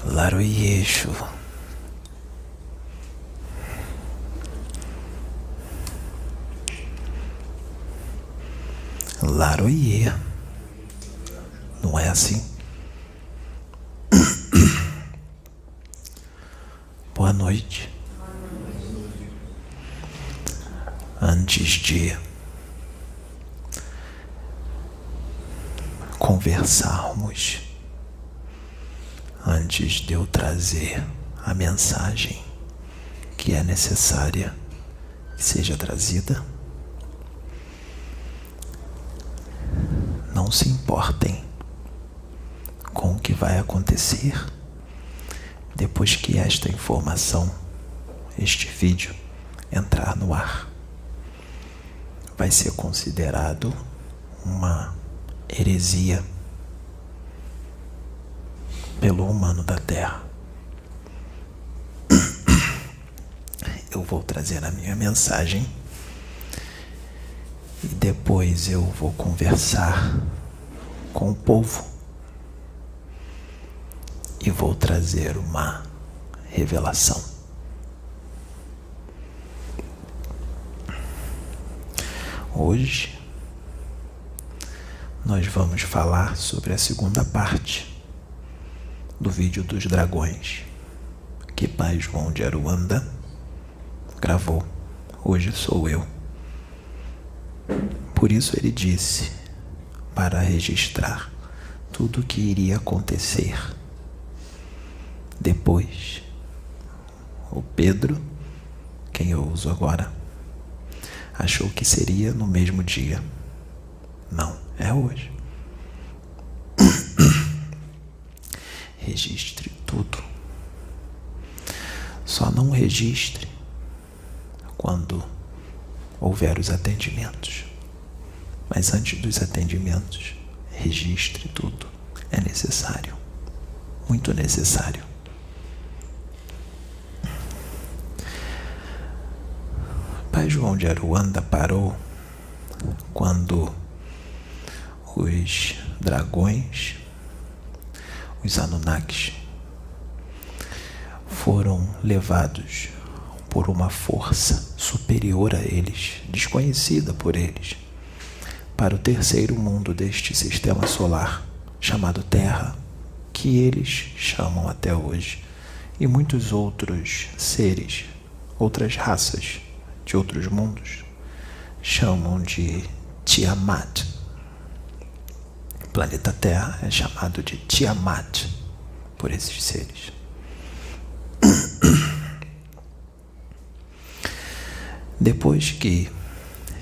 Laroyeixo. Laroie. Não é assim? Boa noite. Antes de conversarmos, antes de eu trazer a mensagem que é necessária que seja trazida, não se importem com o que vai acontecer depois que esta informação, este vídeo, entrar no ar. Vai ser considerado uma heresia pelo humano da Terra. Eu vou trazer a minha mensagem e depois eu vou conversar com o povo e vou trazer uma revelação. Hoje nós vamos falar sobre a segunda parte do vídeo dos dragões que Pai João de Aruanda gravou. Hoje sou eu. Por isso ele disse para registrar tudo o que iria acontecer. Depois, o Pedro, quem eu uso agora, achou que seria no mesmo dia. Não, é hoje. Registre tudo. Só não registre quando houver os atendimentos. Mas antes dos atendimentos, registre tudo. É necessário. Muito necessário. Pai João de Aruanda parou quando os dragões, os Anunnakis, foram levados por uma força superior a eles, desconhecida por eles, para o terceiro mundo deste sistema solar, chamado Terra, que eles chamam até hoje, e muitos outros seres, outras raças de outros mundos, chamam de Tiamat. O planeta Terra é chamado de Tiamat por esses seres. Depois que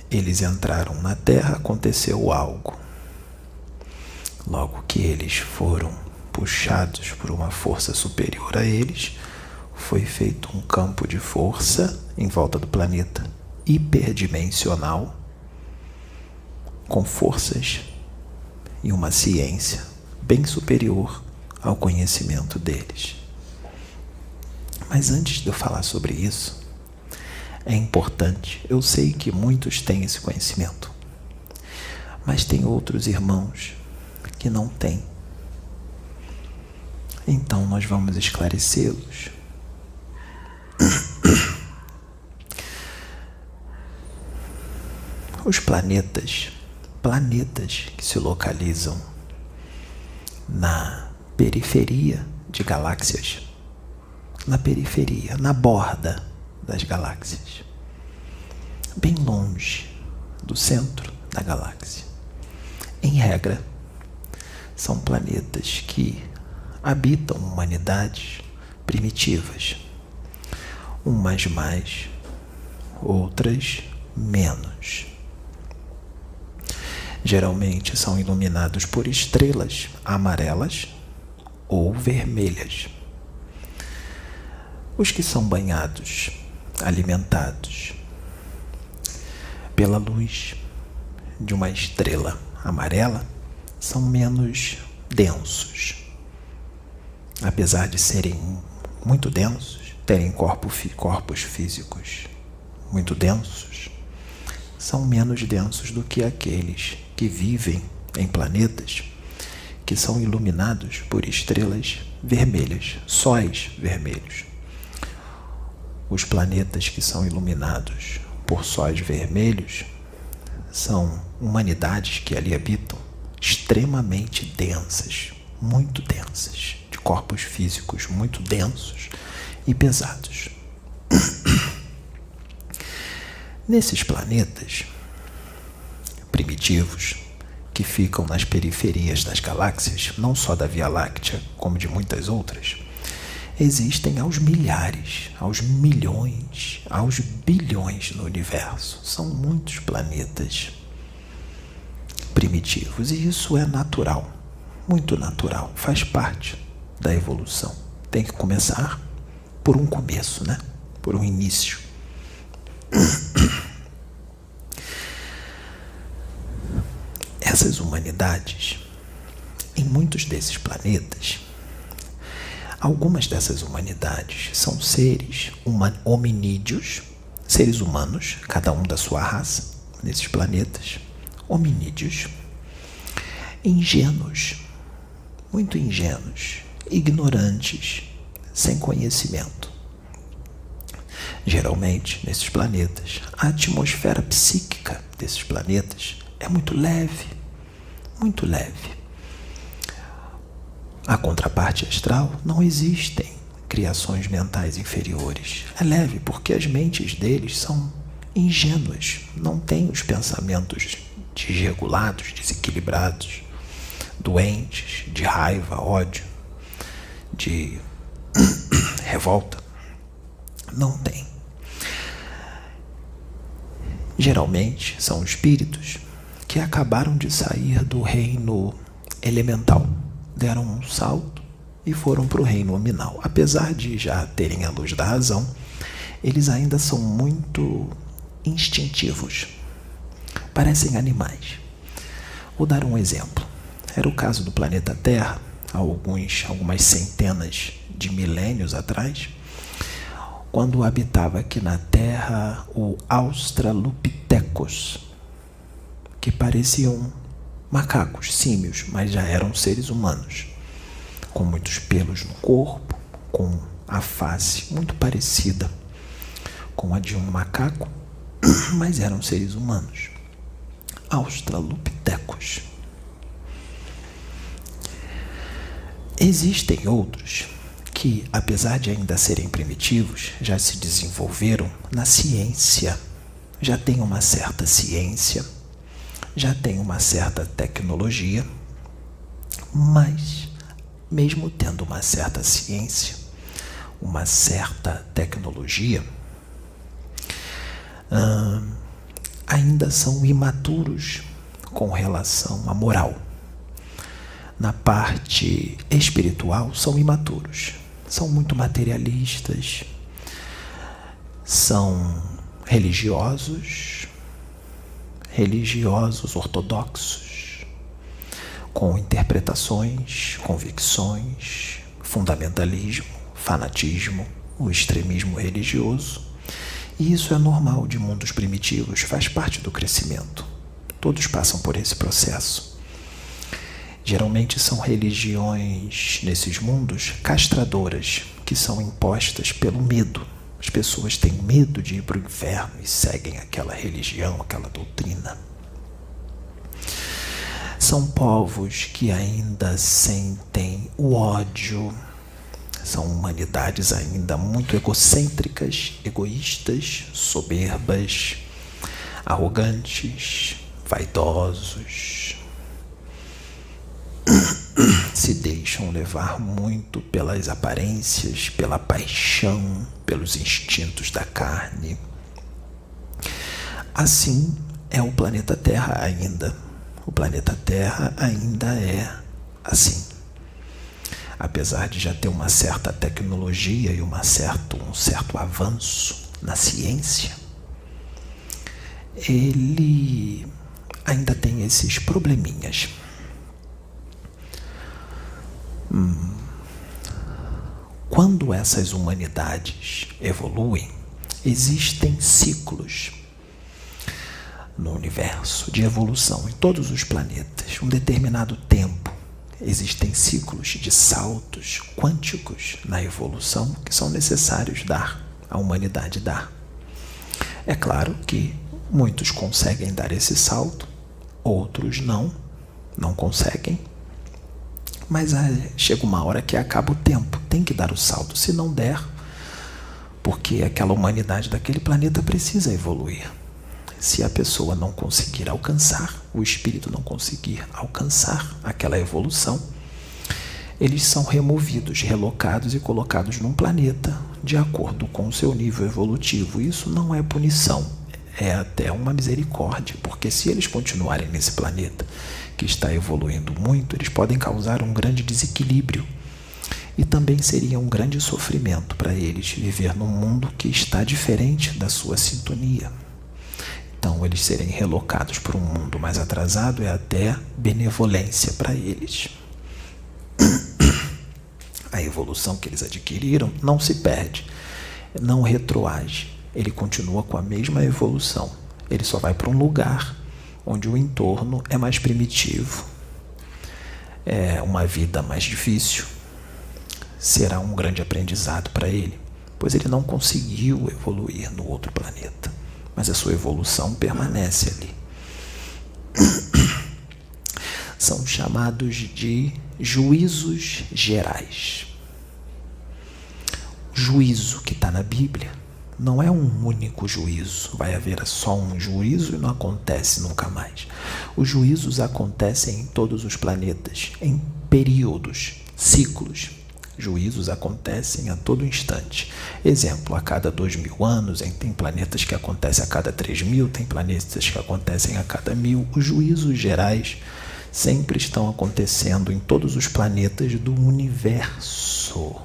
eles entraram na Terra, aconteceu algo. Logo que eles foram puxados por uma força superior a eles, foi feito um campo de força em volta do planeta, hiperdimensional, com forças e uma ciência bem superior ao conhecimento deles. Mas antes de eu falar sobre isso, é importante, eu sei que muitos têm esse conhecimento, mas tem outros irmãos que não têm. Então nós vamos esclarecê-los. Os planetas que se localizam na periferia de galáxias, na periferia, na borda das galáxias, bem longe do centro da galáxia. Em regra, são planetas que habitam humanidades primitivas, umas mais, outras menos. Geralmente são iluminados por estrelas amarelas ou vermelhas. Os que são banhados, alimentados pela luz de uma estrela amarela são menos densos. Apesar de serem muito densos, terem corpos físicos muito densos, são menos densos do que aqueles que vivem em planetas que são iluminados por estrelas vermelhas, sóis vermelhos. Os planetas que são iluminados por sóis vermelhos são humanidades que ali habitam extremamente densas, muito densas, de corpos físicos muito densos e pesados. Nesses planetas primitivos, que ficam nas periferias das galáxias, não só da Via Láctea, como de muitas outras, existem aos milhares, aos milhões, aos bilhões no universo. São muitos planetas primitivos, e isso é natural, muito natural, faz parte da evolução. Tem que começar por um começo, né? Por um início. Essas humanidades, em muitos desses planetas, algumas dessas humanidades são seres hominídeos, seres humanos, cada um da sua raça, nesses planetas, hominídeos, ingênuos, muito ingênuos, ignorantes, sem conhecimento. Geralmente, nesses planetas, a atmosfera psíquica desses planetas é muito leve, muito leve. A contraparte astral, não existem criações mentais inferiores. É leve porque as mentes deles são ingênuas, não têm os pensamentos desregulados, desequilibrados, doentes, de raiva, ódio, de revolta. Não tem. Geralmente são espíritos que acabaram de sair do reino elemental, deram um salto e foram para o reino nominal. Apesar de já terem a luz da razão, eles ainda são muito instintivos, parecem animais. Vou dar um exemplo. Era o caso do planeta Terra, há algumas centenas de milênios atrás, quando habitava aqui na Terra o Australopithecus, que pareciam macacos, símios, mas já eram seres humanos, com muitos pelos no corpo, com a face muito parecida com a de um macaco, mas eram seres humanos. Australopithecus. Existem outros que, apesar de ainda serem primitivos, já se desenvolveram na ciência, já têm uma certa ciência, já têm uma certa tecnologia, mas, mesmo tendo uma certa ciência, uma certa tecnologia, ainda são imaturos com relação à moral. Na parte espiritual, são imaturos, são muito materialistas, são religiosos ortodoxos, com interpretações, convicções, fundamentalismo, fanatismo, o extremismo religioso. E isso é normal de mundos primitivos, faz parte do crescimento. Todos passam por esse processo. Geralmente são religiões nesses mundos castradoras, que são impostas pelo medo. As pessoas têm medo de ir para o inferno e seguem aquela religião, aquela doutrina. São povos que ainda sentem o ódio. São humanidades ainda muito egocêntricas, egoístas, soberbas, arrogantes, vaidosos. Se deixam levar muito pelas aparências, pela paixão, pelos instintos da carne. Assim é o planeta Terra ainda. O planeta Terra ainda é assim. Apesar de já ter uma certa tecnologia e um certo avanço na ciência, ele ainda tem esses probleminhas. Quando essas humanidades evoluem, existem ciclos no universo de evolução, em todos os planetas, um determinado tempo. existem ciclos de saltos quânticos na evolução que são necessários a humanidade dar. É claro que muitos conseguem dar esse salto, outros não conseguem, mas chega uma hora que acaba o tempo, tem que dar o salto, se não der, porque aquela humanidade daquele planeta precisa evoluir. Se a pessoa não conseguir alcançar, o espírito não conseguir alcançar aquela evolução, eles são removidos, relocados e colocados num planeta de acordo com o seu nível evolutivo. Isso não é punição, é até uma misericórdia, porque se eles continuarem nesse planeta que está evoluindo muito, eles podem causar um grande desequilíbrio e também seria um grande sofrimento para eles viver num mundo que está diferente da sua sintonia. Então, eles serem relocados para um mundo mais atrasado é até benevolência para eles. A evolução que eles adquiriram não se perde, não retroage. Ele continua com a mesma evolução. Ele só vai para um lugar onde o entorno é mais primitivo. É uma vida mais difícil. Será um grande aprendizado para ele, pois ele não conseguiu evoluir no outro planeta. Mas a sua evolução permanece ali. São chamados de juízos gerais. O juízo que está na Bíblia não é um único juízo. Vai haver só um juízo e não acontece nunca mais. Os juízos acontecem em todos os planetas, em períodos, ciclos. Juízos acontecem a todo instante. Exemplo, a cada 2000 anos, tem planetas que acontecem a cada 3000, tem planetas que acontecem a cada 1000. Os juízos gerais sempre estão acontecendo em todos os planetas do universo,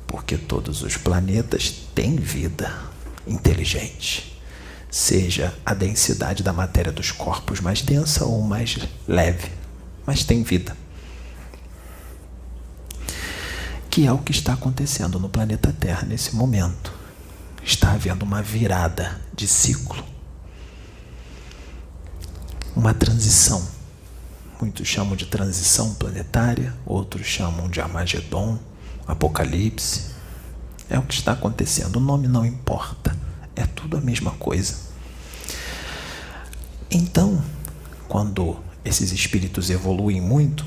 porque todos os planetas têm vida inteligente, seja a densidade da matéria dos corpos mais densa ou mais leve, mas tem vida. Que é o que está acontecendo no planeta Terra nesse momento. Está havendo uma virada de ciclo, uma transição. Muitos chamam de transição planetária, outros chamam de Armagedon, Apocalipse. É o que está acontecendo, o nome não importa, é tudo a mesma coisa. Então, quando esses espíritos evoluem muito,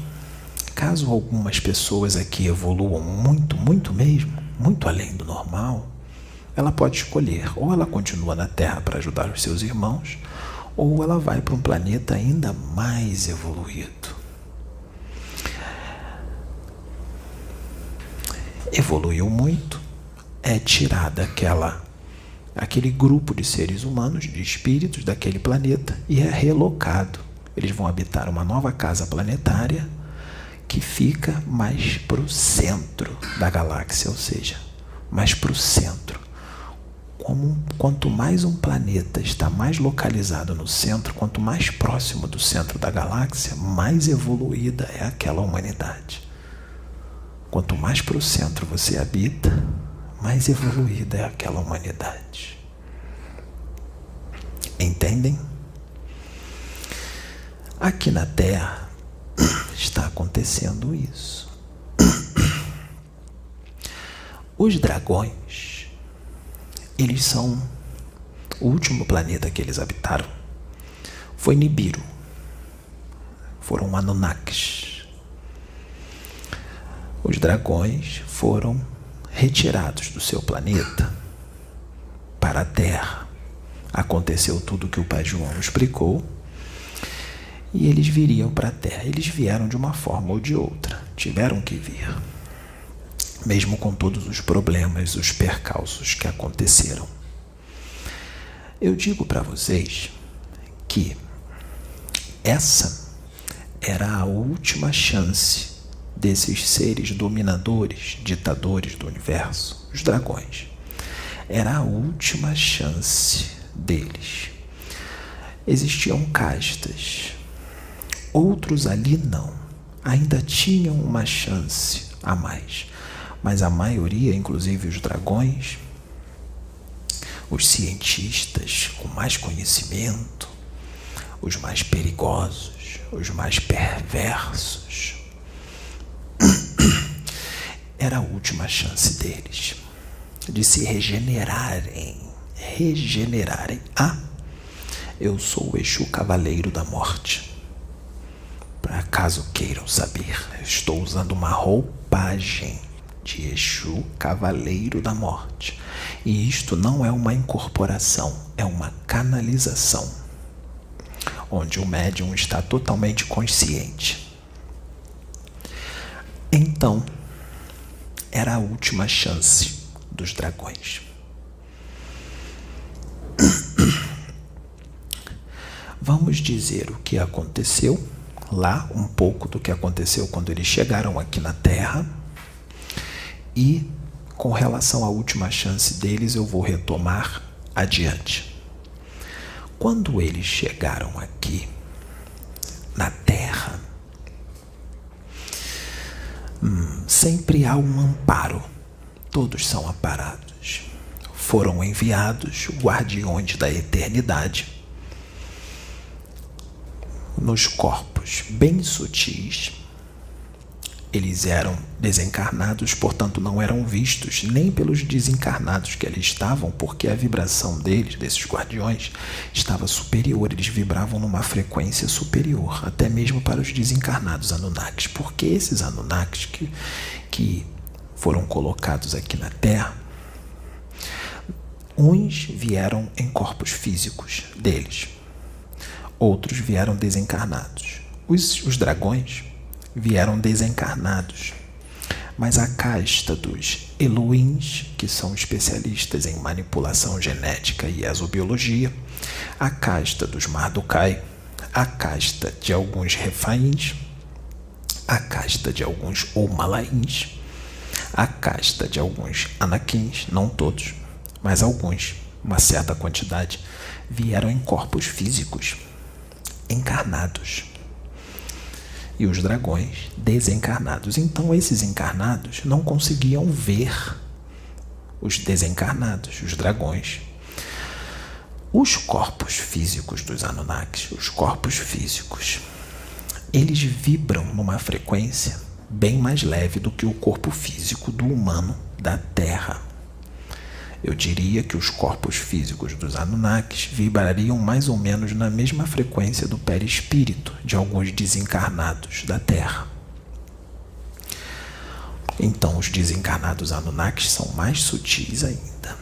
caso algumas pessoas aqui evoluam muito mesmo, muito além do normal, ela pode escolher, ou ela continua na Terra para ajudar os seus irmãos, ou ela vai para um planeta ainda mais evoluído. Evoluiu muito, é tirada aquele grupo de seres humanos, de espíritos daquele planeta, e é relocado. Eles vão habitar uma nova casa planetária que fica mais para o centro da galáxia, ou seja, mais para o centro. Quanto mais um planeta está mais localizado no centro, quanto mais próximo do centro da galáxia, mais evoluída é aquela humanidade. Quanto mais para o centro você habita, mais evoluída é aquela humanidade. Entendem? Aqui na Terra está acontecendo isso. Os dragões, eles são o último planeta que eles habitaram. Foi Nibiru. Foram Anunnakis. Os dragões foram retirados do seu planeta para a Terra. Aconteceu tudo o que o Pai João explicou e eles viriam para a Terra. Eles vieram de uma forma ou de outra, tiveram que vir, mesmo com todos os problemas, os percalços que aconteceram. Eu digo para vocês que essa era a última chance desses seres dominadores, ditadores do universo, os dragões. Era a última chance deles. Existiam castas. Outros ali não. Ainda tinham uma chance a mais. Mas a maioria, inclusive os dragões, os cientistas com mais conhecimento, os mais perigosos, os mais perversos, era a última chance deles de se regenerarem. Eu sou o Exu Cavaleiro da Morte. Por acaso queiram saber, eu estou usando uma roupagem de Exu Cavaleiro da Morte. E isto não é uma incorporação, é uma canalização, onde o médium está totalmente consciente. Então, era a última chance dos dragões. Vamos dizer o que aconteceu lá, um pouco do que aconteceu quando eles chegaram aqui na Terra. E com relação à última chance deles, eu vou retomar adiante. Quando eles chegaram aqui na Terra, sempre há um amparo. Todos são amparados. Foram enviados guardiões da eternidade nos corpos bem sutis. Eles eram desencarnados, portanto não eram vistos nem pelos desencarnados que ali estavam, porque a vibração deles, desses guardiões, estava superior. Eles vibravam numa frequência superior, até mesmo para os desencarnados Anunnakis, porque esses Anunnakis que foram colocados aqui na Terra, uns vieram em corpos físicos deles, outros vieram desencarnados. Os dragões vieram desencarnados, mas a casta dos Elohims, que são especialistas em manipulação genética e exobiologia, a casta dos Mardukai, a casta de alguns Refaíns, a casta de alguns Omalaíns, a casta de alguns Anakins, não todos, mas alguns, uma certa quantidade, vieram em corpos físicos, encarnados. E os dragões desencarnados. Então esses encarnados não conseguiam ver os desencarnados, os dragões. Os corpos físicos dos Anunnakis, os corpos físicos, eles vibram numa frequência bem mais leve do que o corpo físico do humano da Terra. Eu diria que os corpos físicos dos Anunnakis vibrariam mais ou menos na mesma frequência do perispírito de alguns desencarnados da Terra. Então, os desencarnados Anunnakis são mais sutis ainda.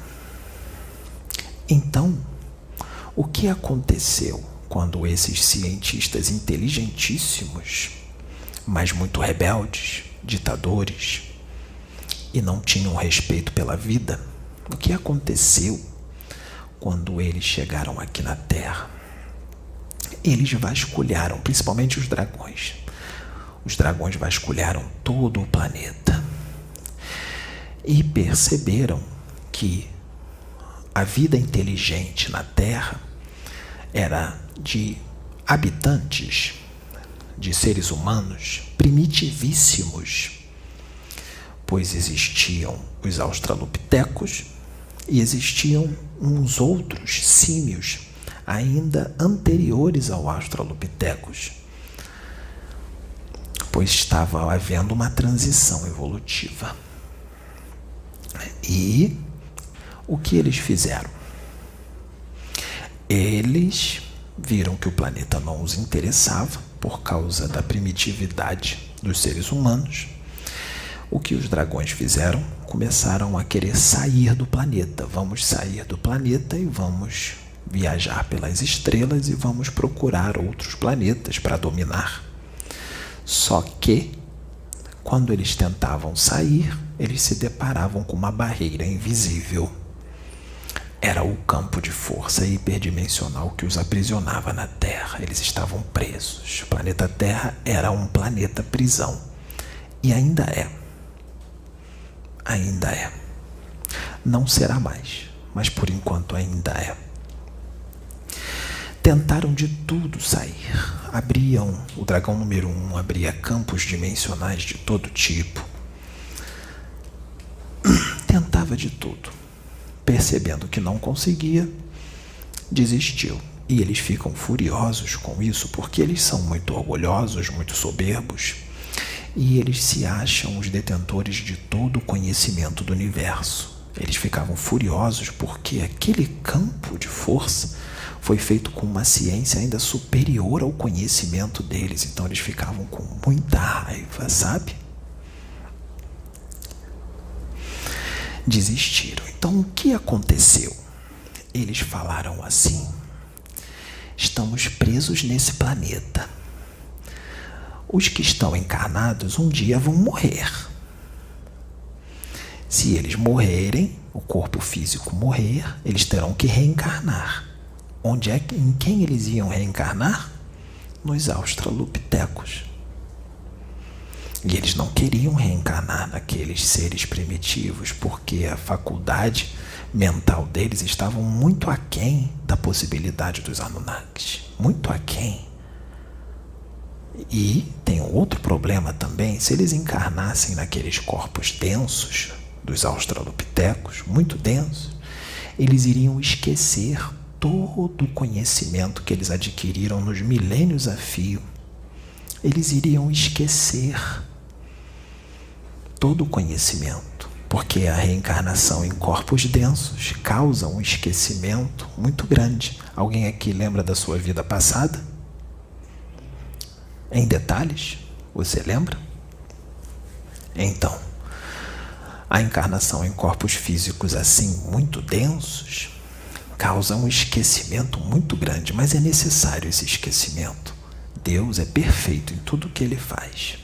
Então, o que aconteceu quando esses cientistas inteligentíssimos, mas muito rebeldes, ditadores, e não tinham respeito pela vida, o que aconteceu quando eles chegaram aqui na Terra? Eles vasculharam, principalmente os dragões. Os dragões vasculharam todo o planeta e perceberam que a vida inteligente na Terra era de habitantes, de seres humanos primitivíssimos, pois existiam os australopitecos e existiam uns outros símios ainda anteriores ao australopitecos, pois estava havendo uma transição evolutiva. E o que eles fizeram? Eles viram que o planeta não os interessava por causa da primitividade dos seres humanos. O que os dragões fizeram? Começaram a querer sair do planeta. Vamos sair do planeta e vamos viajar pelas estrelas e vamos procurar outros planetas para dominar. Só que, quando eles tentavam sair, eles se deparavam com uma barreira invisível. Era o campo de força hiperdimensional que os aprisionava na Terra. Eles estavam presos. O planeta Terra era um planeta prisão. E ainda é. Ainda é. Não será mais, mas por enquanto ainda é. Tentaram de tudo sair. O dragão número 1 abria campos dimensionais de todo tipo. Tentava de tudo. Percebendo que não conseguia, desistiu. E eles ficam furiosos com isso, porque eles são muito orgulhosos, muito soberbos. e eles se acham os detentores de todo o conhecimento do universo. Eles ficavam furiosos porque aquele campo de força foi feito com uma ciência ainda superior ao conhecimento deles. Então eles ficavam com muita raiva, sabe? Desistiram. Então o que aconteceu? Eles falaram assim: estamos presos nesse planeta. Os que estão encarnados um dia vão morrer. Se eles morrerem, o corpo físico morrer, eles terão que reencarnar. Em quem eles iam reencarnar? Nos australopitecos. E eles não queriam reencarnar naqueles seres primitivos, porque a faculdade mental deles estava muito aquém da possibilidade dos Anunnakis. Muito aquém. E tem outro problema também: se eles encarnassem naqueles corpos densos dos australopitecos, muito densos, eles iriam esquecer todo o conhecimento que eles adquiriram nos milênios a fio. Eles iriam esquecer todo o conhecimento, porque a reencarnação em corpos densos causa um esquecimento muito grande. Alguém aqui lembra da sua vida passada? Em detalhes? Você lembra? Então, a encarnação em corpos físicos assim, muito densos, causa um esquecimento muito grande, mas é necessário esse esquecimento. Deus é perfeito em tudo o que Ele faz.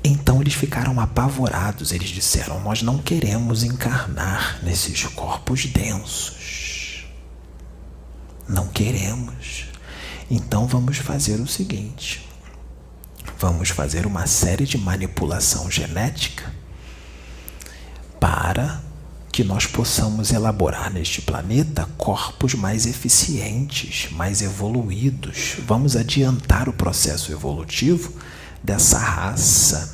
Então eles ficaram apavorados. Eles disseram: nós não queremos encarnar nesses corpos densos. Não queremos. Então vamos fazer o seguinte: vamos fazer uma série de manipulação genética para que nós possamos elaborar neste planeta corpos mais eficientes, mais evoluídos. Vamos adiantar o processo evolutivo dessa raça,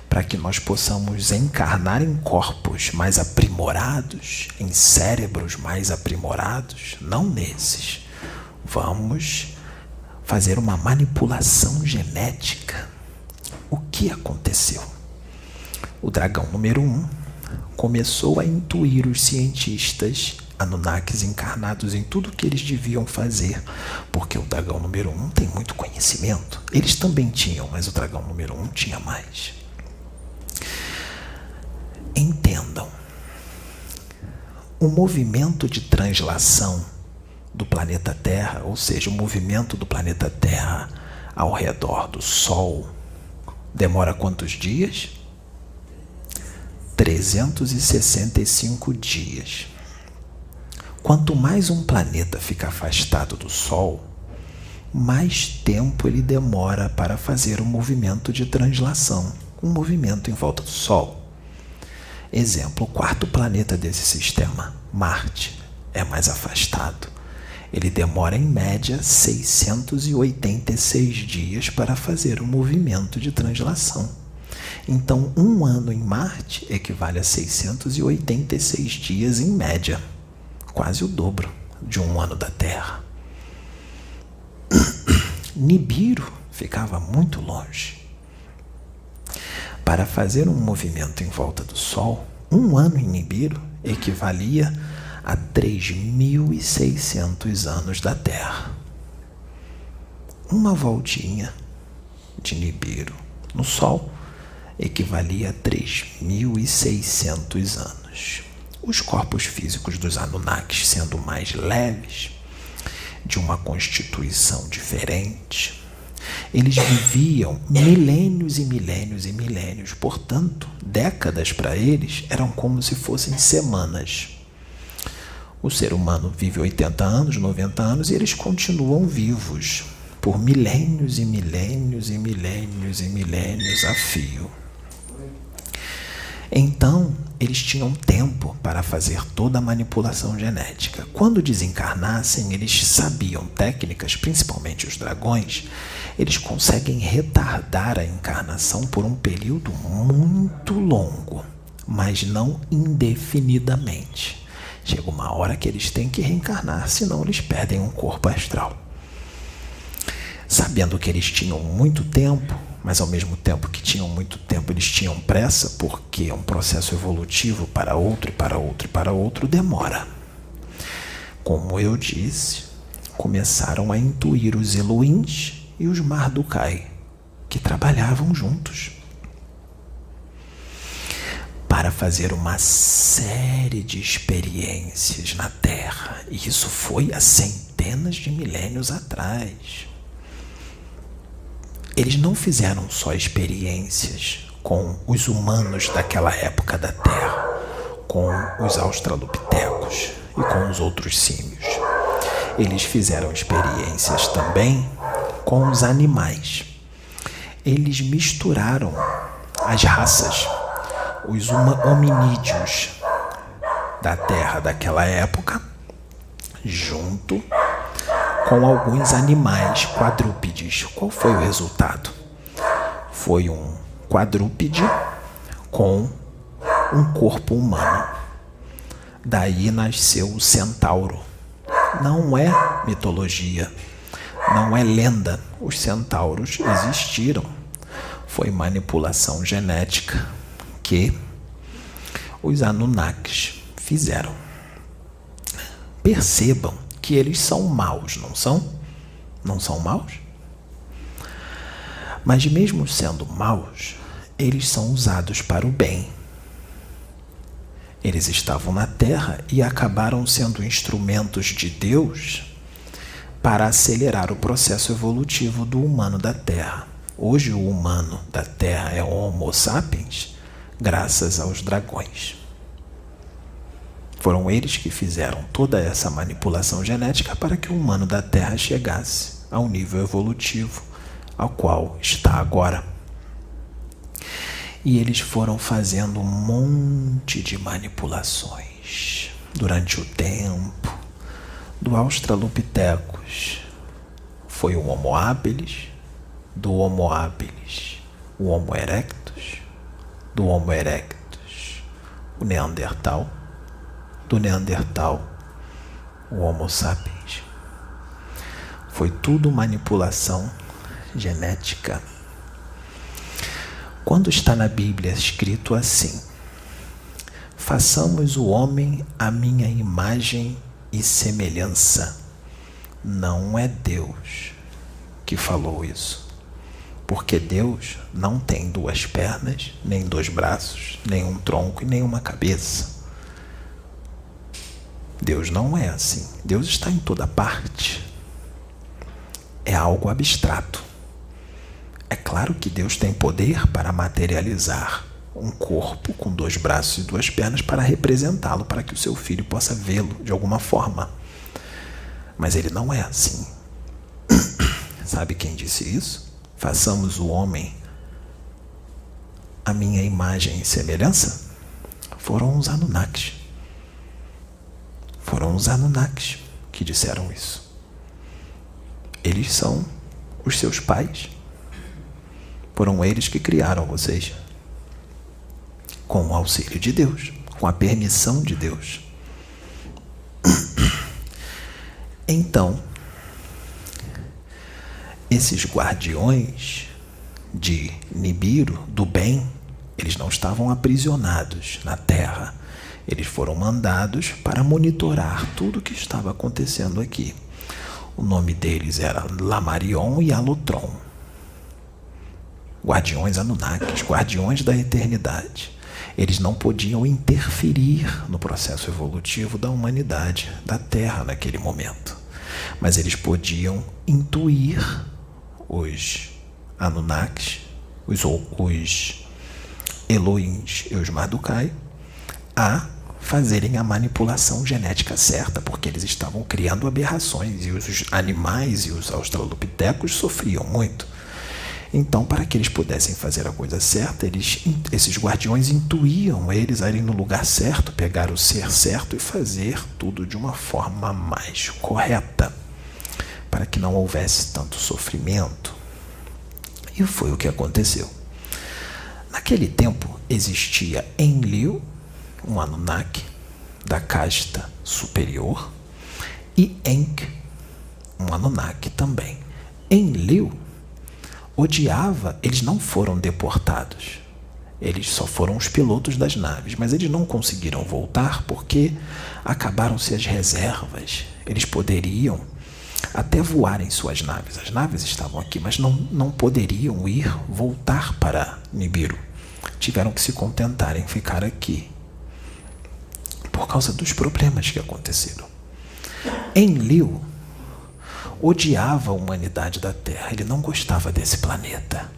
para que nós possamos encarnar em corpos mais aprimorados, em cérebros mais aprimorados, não nesses. Vamos fazer uma manipulação genética. O que aconteceu? O dragão número 1 começou a intuir os cientistas Anunnakis encarnados em tudo o que eles deviam fazer, porque o dragão número 1 tem muito conhecimento. Eles também tinham, mas o dragão número 1 tinha mais. Entendam, o movimento de translação do planeta Terra, ou seja, o movimento do planeta Terra ao redor do Sol, demora quantos dias? 365 dias. Quanto mais um planeta fica afastado do Sol, mais tempo ele demora para fazer o movimento de translação, um movimento em volta do Sol. Exemplo, o quarto planeta desse sistema, Marte, é mais afastado. Ele demora em média 686 dias para fazer o movimento de translação. Então, um ano em Marte equivale a 686 dias em média, quase o dobro de um ano da Terra. Nibiru ficava muito longe. Para fazer um movimento em volta do Sol, um ano em Nibiru equivalia a 3.600 anos da Terra. Uma voltinha de Nibiru no Sol equivalia a 3.600 anos. Os corpos físicos dos Anunnakis, sendo mais leves, de uma constituição diferente, eles viviam milênios e milênios e milênios. Portanto, décadas para eles eram como se fossem semanas. O ser humano vive 80 anos, 90 anos e eles continuam vivos por milênios e milênios e milênios e milênios a fio. Então, eles tinham tempo para fazer toda a manipulação genética. Quando desencarnassem, eles sabiam técnicas, principalmente os dragões. Eles conseguem retardar a encarnação por um período muito longo, mas não indefinidamente. Chega uma hora que eles têm que reencarnar, senão eles perdem um corpo astral. Sabendo que eles tinham muito tempo, mas ao mesmo tempo que tinham muito tempo, eles tinham pressa, porque um processo evolutivo para outro, e para outro, e para outro demora. Como eu disse, começaram a intuir os Elohims e os Mardukai, que trabalhavam juntos, para fazer uma série de experiências na Terra. E isso foi há centenas de milênios atrás. Eles não fizeram só experiências com os humanos daquela época da Terra, com os australopitecos e com os outros símios. Eles fizeram experiências também com os animais. Eles misturaram as raças, os hominídeos da Terra daquela época, junto com alguns animais quadrúpedes. Qual foi o resultado? Foi um quadrúpede com um corpo humano. Daí nasceu o centauro. Não é mitologia, não é lenda. Os centauros existiram. Foi manipulação genética que os Anunnakis fizeram. Percebam que eles são maus, não são? Não são maus? Mas mesmo sendo maus, eles são usados para o bem. Eles estavam na Terra e acabaram sendo instrumentos de Deus para acelerar o processo evolutivo do humano da Terra. Hoje o humano da Terra é Homo sapiens, graças aos dragões. Foram eles que fizeram toda essa manipulação genética para que o humano da Terra chegasse ao nível evolutivo ao qual está agora. E eles foram fazendo um monte de manipulações durante o tempo. Do Australopithecus foi o Homo habilis, do Homo habilis o Homo erectus, do Homo erectus o Neandertal, do Neandertal o Homo sapiens. Foi tudo manipulação genética. Quando está na Bíblia escrito assim: façamos o homem à minha imagem e semelhança, não é Deus que falou isso, porque Deus não tem duas pernas, nem dois braços, nem um tronco e nem uma cabeça. Deus não é assim. Deus está em toda parte. É algo abstrato. É claro que Deus tem poder para materializar um corpo com dois braços e duas pernas para representá-lo, para que o seu filho possa vê-lo de alguma forma. Mas ele não é assim. Sabe quem disse isso? Façamos o homem à minha imagem e semelhança? Foram os Anunnakis. Foram os Anunnakis que disseram isso. Eles são os seus pais. Foram eles que criaram vocês, com o auxílio de Deus, com a permissão de Deus. Então, esses guardiões de Nibiru, do bem, eles não estavam aprisionados na Terra. Eles foram mandados para monitorar tudo o que estava acontecendo aqui. O nome deles era Lamarion e Alotron. Guardiões Anunnakis, guardiões da eternidade. Eles não podiam interferir no processo evolutivo da humanidade, da Terra naquele momento. Mas eles podiam intuir os Anunnakis, os Elohims e os Mardukai a fazerem a manipulação genética certa, porque eles estavam criando aberrações e os animais e os australopitecos sofriam muito. Então, para que eles pudessem fazer a coisa certa, esses guardiões intuíam eles a irem no lugar certo, pegar o ser certo e fazer tudo de uma forma mais correta, para que não houvesse tanto sofrimento. E foi o que aconteceu. Naquele tempo, existia Enlil, um Anunnaki da casta superior, e Enk, um Anunnaki também. Enlil odiava, eles não foram deportados. Eles só foram os pilotos das naves, mas eles não conseguiram voltar porque acabaram-se as reservas. Eles poderiam até voar em suas naves. As naves estavam aqui, mas não poderiam voltar para Nibiru. Tiveram que se contentar em ficar aqui por causa dos problemas que aconteceram. Enlil odiava a humanidade da Terra. Ele não gostava desse planeta.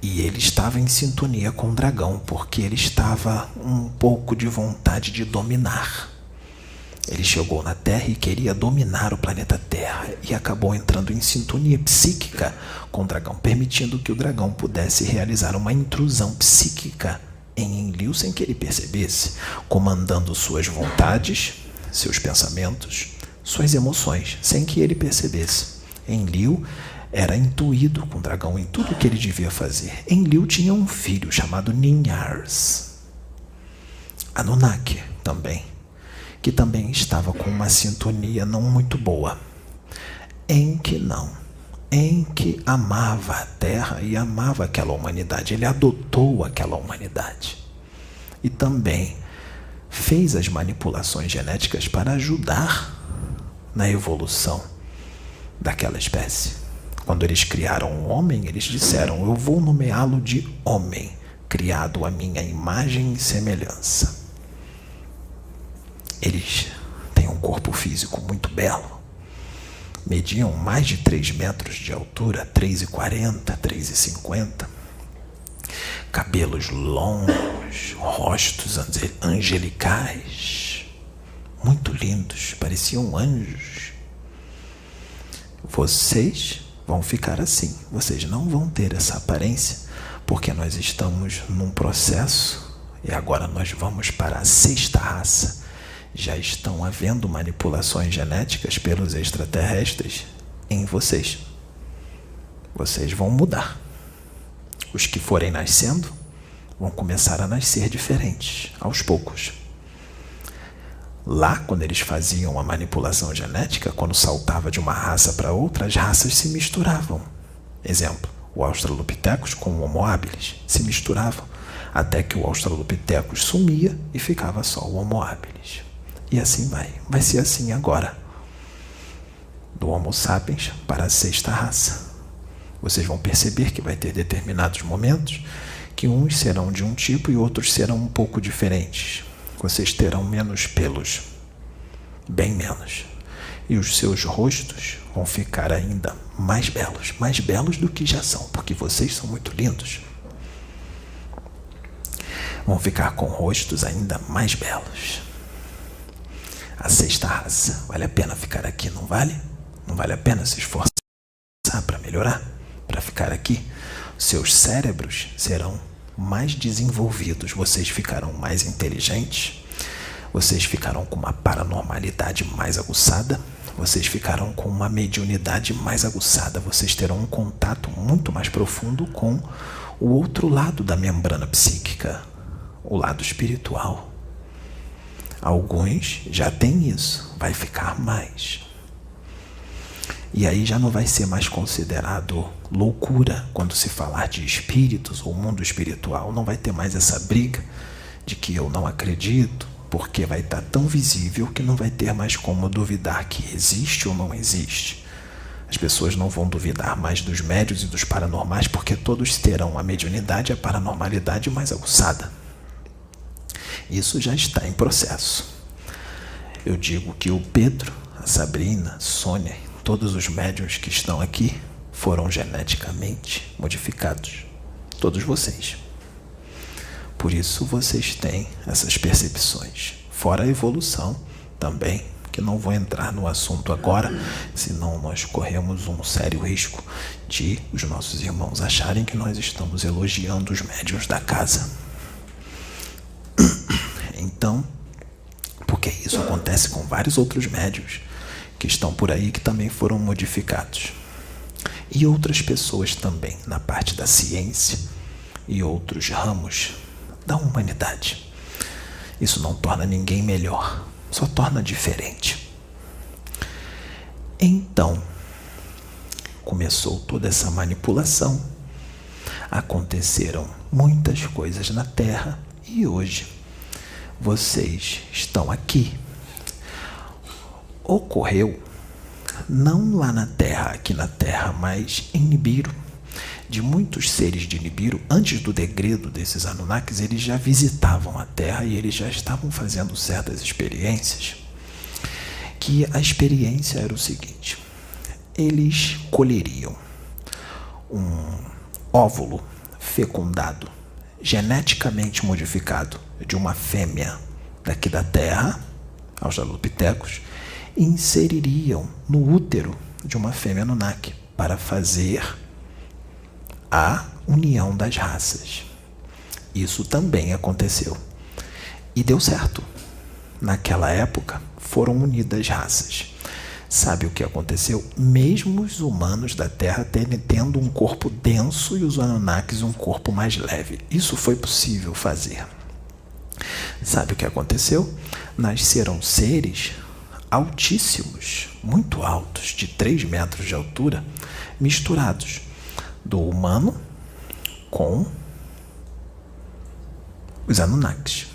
E ele estava em sintonia com o dragão, porque ele estava um pouco de vontade de dominar. Ele chegou na Terra e queria dominar o planeta Terra e acabou entrando em sintonia psíquica com o dragão, permitindo que o dragão pudesse realizar uma intrusão psíquica em Enlil sem que ele percebesse, comandando suas vontades, seus pensamentos, suas emoções, sem que ele percebesse. Enlil era intuído com o dragão em tudo o que ele devia fazer. Enlil tinha um filho chamado Ninhars, Anunnaki também, que também estava com uma sintonia não muito boa. Enki amava a Terra e amava aquela humanidade. Ele adotou aquela humanidade e também fez as manipulações genéticas para ajudar na evolução daquela espécie. Quando eles criaram um homem, eles disseram: eu vou nomeá-lo de homem, criado à minha imagem e semelhança. Eles têm um corpo físico muito belo. Mediam mais de 3 metros de altura, 3,40, 3,50. Cabelos longos, rostos angelicais, muito lindos, pareciam anjos. Vocês vão ficar assim, vocês não vão ter essa aparência, porque nós estamos num processo e agora nós vamos para a 6ª raça. Já estão havendo manipulações genéticas pelos extraterrestres em vocês. Vocês vão mudar. Os que forem nascendo vão começar a nascer diferentes, aos poucos. Lá, quando eles faziam a manipulação genética, quando saltava de uma raça para outra, as raças se misturavam. Exemplo, o Australopithecus com o Homo habilis se misturavam, até que o Australopithecus sumia e ficava só o Homo habilis. E assim vai. Vai ser assim agora. Do Homo sapiens para a 6ª raça. Vocês vão perceber que vai ter determinados momentos que uns serão de um tipo e outros serão um pouco diferentes. Vocês terão menos pelos, bem menos. E os seus rostos vão ficar ainda mais belos do que já são, porque vocês são muito lindos. Vão ficar com rostos ainda mais belos. A 6ª raça, vale a pena ficar aqui, não vale? Não vale a pena se esforçar para melhorar, para ficar aqui? Seus cérebros serão mais desenvolvidos, vocês ficarão mais inteligentes, vocês ficarão com uma paranormalidade mais aguçada, vocês ficarão com uma mediunidade mais aguçada, vocês terão um contato muito mais profundo com o outro lado da membrana psíquica, o lado espiritual. Alguns já têm isso, vai ficar mais. E aí já não vai ser mais considerado loucura quando se falar de espíritos ou mundo espiritual. Não vai ter mais essa briga de que eu não acredito, porque vai estar tão visível que não vai ter mais como duvidar que existe ou não existe. As pessoas não vão duvidar mais dos médiuns e dos paranormais, porque todos terão a mediunidade e a paranormalidade mais aguçada. Isso já está em processo. Eu digo que o Pedro, a Sabrina, a Sônia, todos os médiuns que estão aqui foram geneticamente modificados. Todos vocês. Por isso vocês têm essas percepções. Fora a evolução também, que não vou entrar no assunto agora, senão nós corremos um sério risco de os nossos irmãos acharem que nós estamos elogiando os médiuns da casa. Então, porque isso acontece com vários outros médiuns que estão por aí que também foram modificados. E outras pessoas também na parte da ciência e outros ramos da humanidade. Isso não torna ninguém melhor, só torna diferente. Então, começou toda essa manipulação. Aconteceram muitas coisas na Terra e hoje vocês estão aqui. Ocorreu, não lá na Terra, aqui na Terra, mas em Nibiru, de muitos seres de Nibiru, antes do degredo desses Anunnakis, eles já visitavam a Terra e eles já estavam fazendo certas experiências, que a experiência era o seguinte: eles colheriam um óvulo fecundado, geneticamente modificado, de uma fêmea daqui da Terra, Australopithecus, e inseririam no útero de uma fêmea Anunnaki para fazer a união das raças. Isso também aconteceu e deu certo. Naquela época foram unidas raças. Sabe o que aconteceu? Mesmo os humanos da Terra tendo um corpo denso e os Anunnakis um corpo mais leve. Isso foi possível fazer. Sabe o que aconteceu? Nasceram seres altíssimos, muito altos, de 3 metros de altura, misturados do humano com os Anunnakis.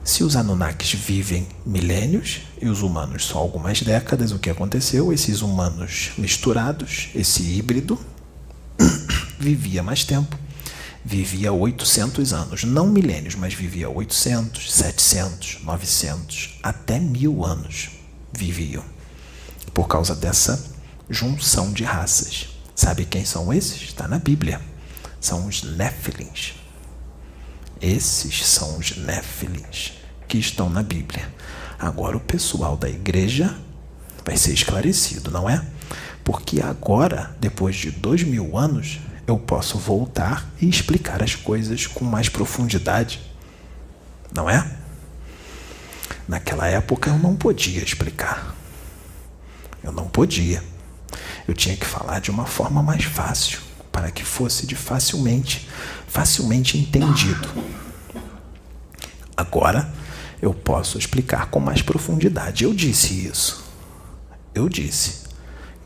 Se os Anunnakis vivem milênios e os humanos só algumas décadas, o que aconteceu? Esses humanos misturados, esse híbrido, vivia mais tempo. Vivia 800 anos, não milênios, mas vivia 800, 700, 900, até 1000 anos viviam, por causa dessa junção de raças. Sabe quem são esses? Está na Bíblia. São os Néfilins. Esses são os Néfilins que estão na Bíblia. Agora o pessoal da igreja vai ser esclarecido, não é? Porque agora, depois de 2000 anos, eu posso voltar e explicar as coisas com mais profundidade, não é? Naquela época eu não podia explicar. Eu não podia. Eu tinha que falar de uma forma mais fácil, para que fosse facilmente entendido. Agora eu posso explicar com mais profundidade. Eu disse isso. Eu disse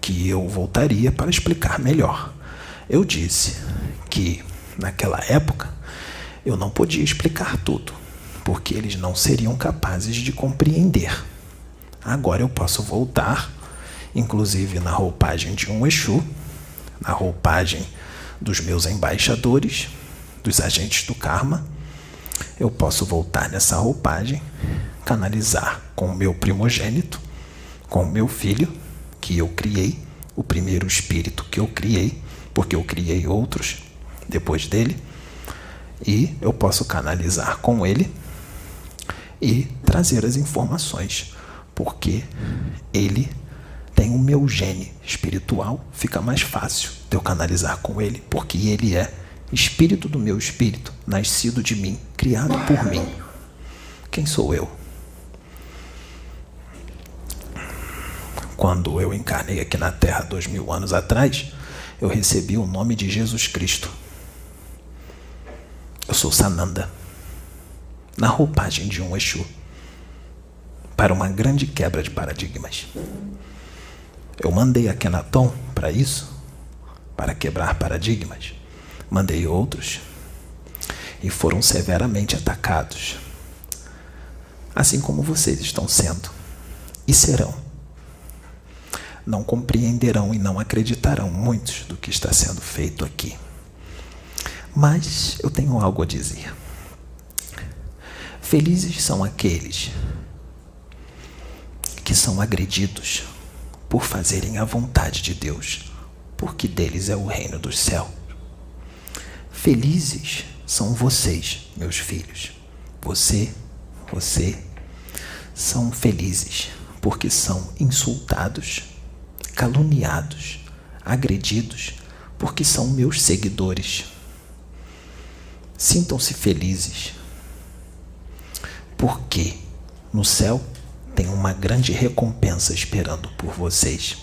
que eu voltaria para explicar melhor. Eu disse que, naquela época, eu não podia explicar tudo, porque eles não seriam capazes de compreender. Agora eu posso voltar, inclusive na roupagem de um Exu, na roupagem dos meus embaixadores, dos agentes do karma. Eu posso voltar nessa roupagem, canalizar com o meu primogênito, com o meu filho, que eu criei, o primeiro espírito que eu criei, porque eu criei outros depois dele, e eu posso canalizar com ele e trazer as informações, porque ele tem o meu gene espiritual, fica mais fácil de eu canalizar com ele, porque ele é espírito do meu espírito, nascido de mim, criado por mim. Quem sou eu? Quando eu encarnei aqui na Terra 2000 anos atrás, eu recebi o nome de Jesus Cristo. Eu sou Sananda, na roupagem de um Exu, para uma grande quebra de paradigmas. Eu mandei Akhenaton para isso, para quebrar paradigmas. Mandei outros e foram severamente atacados, assim como vocês estão sendo e serão. Não compreenderão e não acreditarão muitos do que está sendo feito aqui. Mas eu tenho algo a dizer. Felizes são aqueles que são agredidos por fazerem a vontade de Deus, porque deles é o reino dos céus. Felizes são vocês, meus filhos. Você são felizes porque são insultados, caluniados, agredidos, porque são meus seguidores. Sintam-se felizes, porque no céu tem uma grande recompensa esperando por vocês.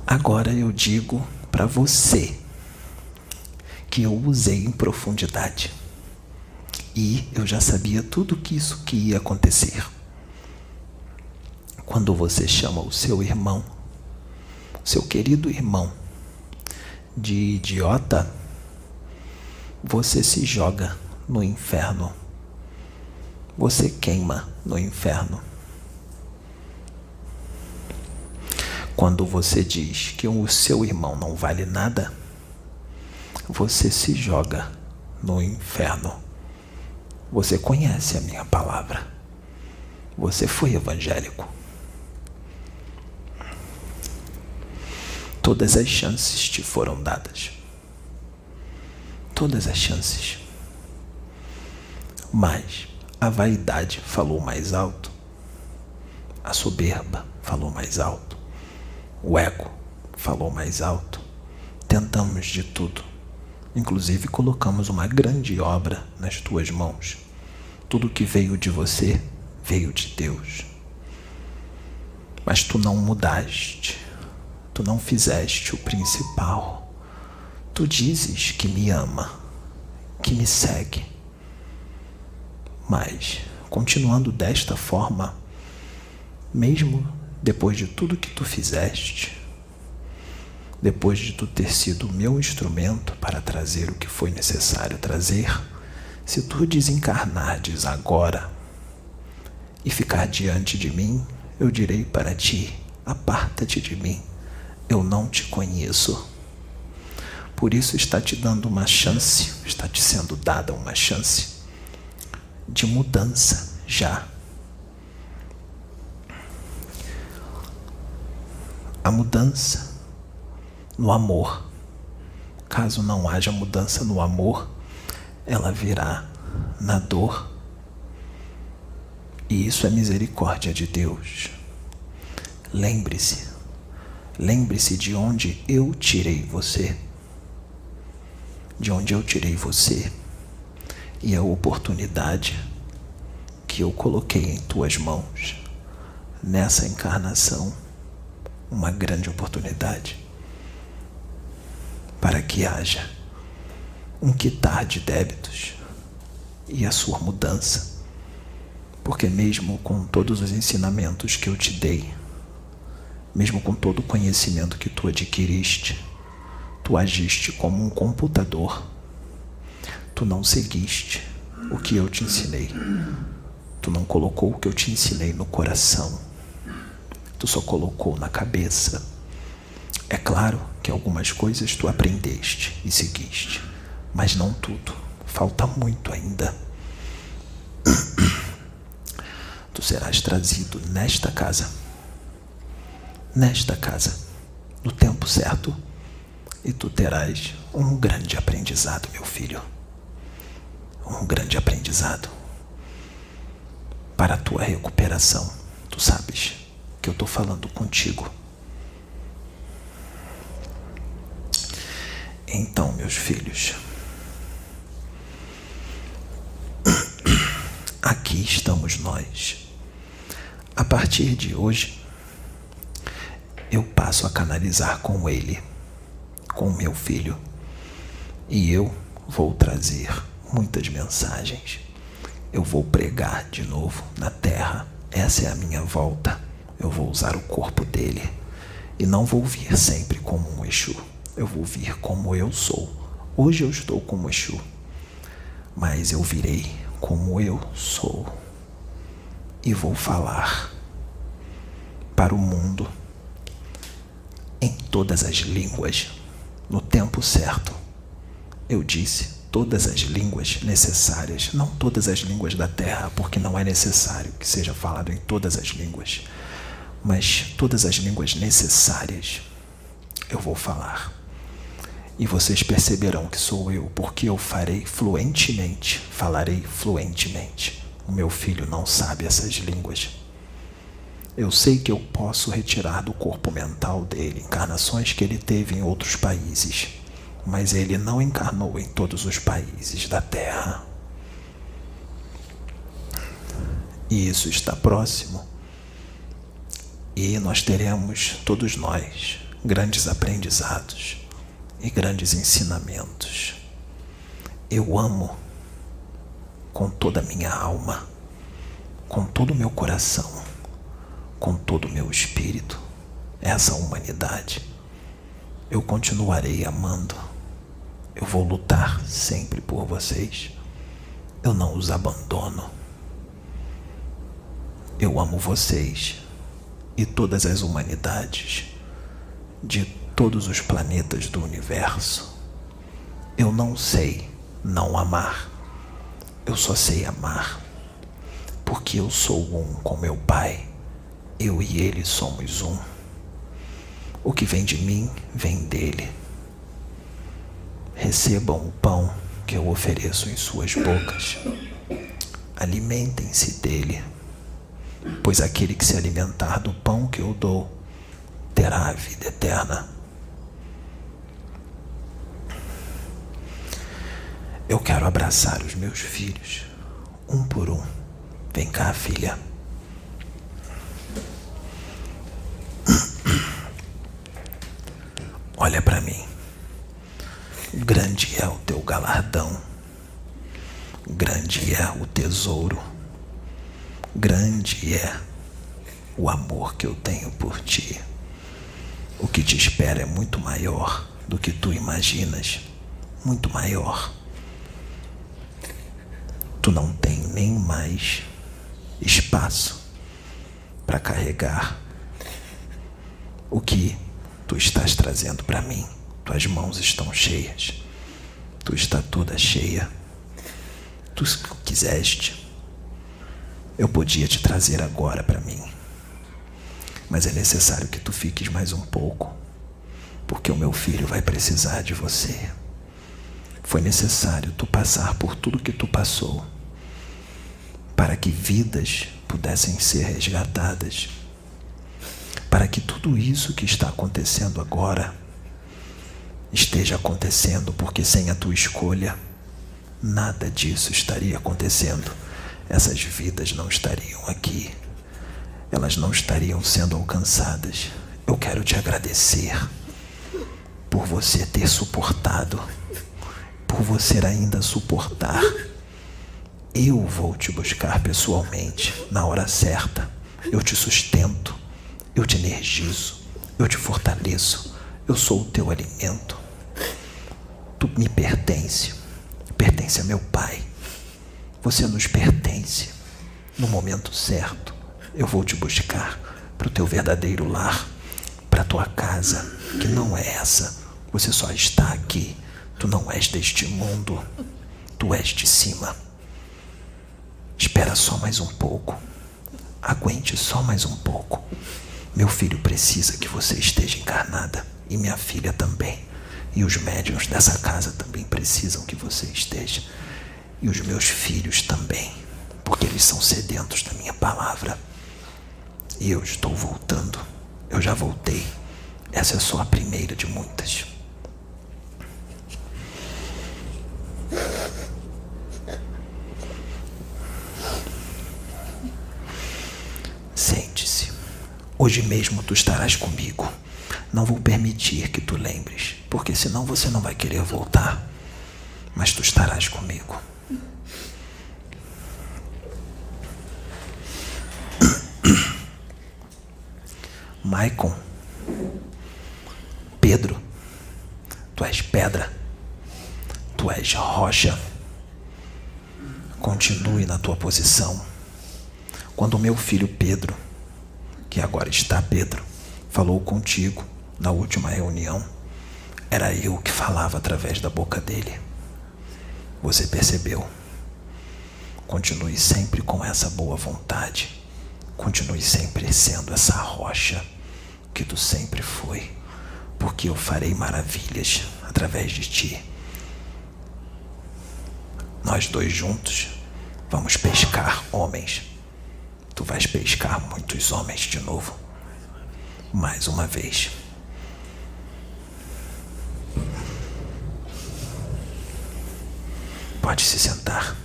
Agora eu digo para você que eu usei em profundidade e eu já sabia tudo que isso que ia acontecer. quando você chama o seu irmão, seu querido irmão, de idiota, você se joga no inferno. Você queima no inferno. Quando você diz que o seu irmão não vale nada, você se joga no inferno. Você conhece a minha palavra. Você foi evangélico. Todas as chances te foram dadas. Todas as chances. Mas a vaidade falou mais alto. A soberba falou mais alto. O ego falou mais alto. Tentamos de tudo. Inclusive colocamos uma grande obra nas tuas mãos. Tudo que veio de você veio de Deus. Mas tu não mudaste. Tu não fizeste o principal. Tu dizes que me ama, que me segue. Mas, continuando desta forma, mesmo depois de tudo que tu fizeste, depois de tu ter sido o meu instrumento para trazer o que foi necessário trazer, se tu desencarnares agora e ficar diante de mim, eu direi para ti: aparta-te de mim, eu não te conheço. Por isso está te dando uma chance, está te sendo dada uma chance de mudança já. A mudança no amor. Caso não haja mudança no amor, ela virá na dor. E isso é misericórdia de Deus. Lembre-se de onde eu tirei você. De onde eu tirei você. E a oportunidade que eu coloquei em tuas mãos nessa encarnação, uma grande oportunidade para que haja um quitar de débitos e a sua mudança. Porque mesmo com todos os ensinamentos que eu te dei, mesmo com todo o conhecimento que tu adquiriste, tu agiste como um computador. Tu não seguiste o que eu te ensinei. Tu não colocou o que eu te ensinei no coração. Tu só colocou na cabeça. É claro que algumas coisas tu aprendeste e seguiste, mas não tudo. Falta muito ainda. Tu serás trazido nesta casa, no tempo certo, e tu terás um grande aprendizado, meu filho. Um grande aprendizado para a tua recuperação. Tu sabes que eu estou falando contigo. Então, meus filhos, aqui estamos nós. A partir de hoje, eu passo a canalizar com ele, com o meu filho, e eu vou trazer muitas mensagens. Eu vou pregar de novo na terra. Essa é a minha volta. Eu vou usar o corpo dele e não vou vir sempre como um Exu. Eu vou vir como eu sou. Hoje eu estou como Exu, mas eu virei como eu sou e vou falar para o mundo em todas as línguas, no tempo certo. Eu disse todas as línguas necessárias, não todas as línguas da terra, porque não é necessário que seja falado em todas as línguas, mas todas as línguas necessárias eu vou falar. E vocês perceberão que sou eu, porque eu falarei fluentemente. O meu filho não sabe essas línguas. Eu sei que eu posso retirar do corpo mental dele encarnações que ele teve em outros países, mas ele não encarnou em todos os países da Terra. E isso está próximo. E nós teremos, todos nós, grandes aprendizados e grandes ensinamentos. Eu amo com toda a minha alma, com todo o meu coração, com todo o meu espírito essa humanidade. Eu continuarei amando. Eu vou lutar sempre por vocês. Eu não os abandono. Eu amo vocês e todas as humanidades de todos os planetas do universo. Eu não sei não amar. Eu só sei amar, porque eu sou um com meu Pai. Eu e Ele somos um. O que vem de mim, vem dele. Recebam o pão que eu ofereço em suas bocas. Alimentem-se dele, pois aquele que se alimentar do pão que eu dou terá a vida eterna. Eu quero abraçar os meus filhos, um por um. Vem cá, filha. Olha para mim. Grande é o teu galardão. Grande é o tesouro. Grande é o amor que eu tenho por ti. O que te espera é muito maior do que tu imaginas. Muito maior. Tu não tem nem mais espaço para carregar o que tu estás trazendo para mim. Tuas mãos estão cheias. Tu está toda cheia. Tu quiseste. Eu podia te trazer agora para mim. Mas é necessário que tu fiques mais um pouco, porque o meu filho vai precisar de você. Foi necessário tu passar por tudo que tu passou, para que vidas pudessem ser resgatadas, para que tudo isso que está acontecendo agora esteja acontecendo, porque sem a tua escolha, nada disso estaria acontecendo. Essas vidas não estariam aqui, elas não estariam sendo alcançadas. Eu quero te agradecer por você ter suportado, por você ainda suportar. Eu vou te buscar pessoalmente na hora certa. Eu te sustento, eu te energizo, eu te fortaleço. Eu sou o teu alimento. Tu me pertence a meu Pai. Você nos pertence. No momento certo, eu vou te buscar para o teu verdadeiro lar, para a tua casa, que não é essa. Você só está aqui. Tu não és deste mundo. Tu és de cima. Espera só mais um pouco. Aguente só mais um pouco. Meu filho precisa que você esteja encarnada. E minha filha também. E os médiuns dessa casa também precisam que você esteja. E os meus filhos também. Porque eles são sedentos da minha palavra. E eu estou voltando. Eu já voltei. Essa é só a primeira de muitas. Sente-se. Hoje mesmo tu estarás comigo. Não vou permitir que tu lembres, porque senão você não vai querer voltar. Mas tu estarás comigo. Maicon, Pedro, tu és pedra, tu és rocha. Continue na tua posição. Quando o meu filho Pedro, que agora está Pedro, falou contigo na última reunião, era eu que falava através da boca dele. Você percebeu? Continue sempre com essa boa vontade. Continue sempre sendo essa rocha que tu sempre foi, porque eu farei maravilhas através de ti. Nós dois juntos vamos pescar homens. Tu vais pescar muitos homens de novo. Mais uma vez. Pode se sentar.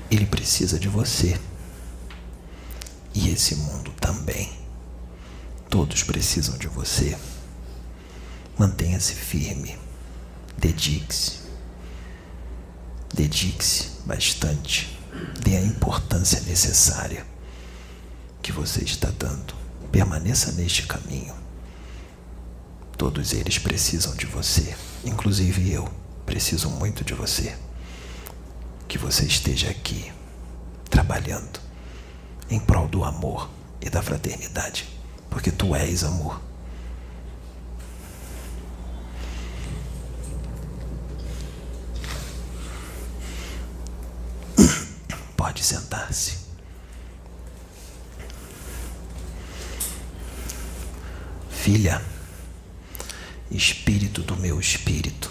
Ele precisa de você. E esse mundo também. Todos precisam de você. Mantenha-se firme. Dedique-se. Dedique-se bastante. Dê a importância necessária que você está dando. Permaneça neste caminho. Todos eles precisam de você. Inclusive eu preciso muito de você. Que você esteja aqui, trabalhando em prol do amor e da fraternidade. Porque tu és amor. Pode sentar-se. Filha, espírito do meu espírito,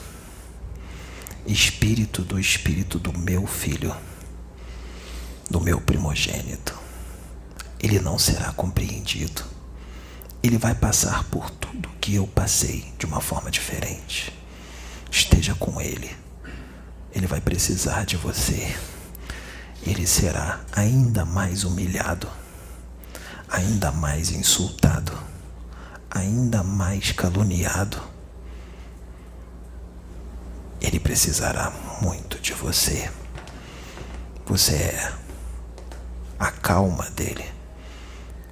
espírito do meu filho, do meu primogênito, ele não será compreendido. Ele vai passar por tudo que eu passei de uma forma diferente. Esteja com ele. Ele vai precisar de você. Ele será ainda mais humilhado, ainda mais insultado, ainda mais caluniado. Ele precisará muito de você. Você é a calma dele,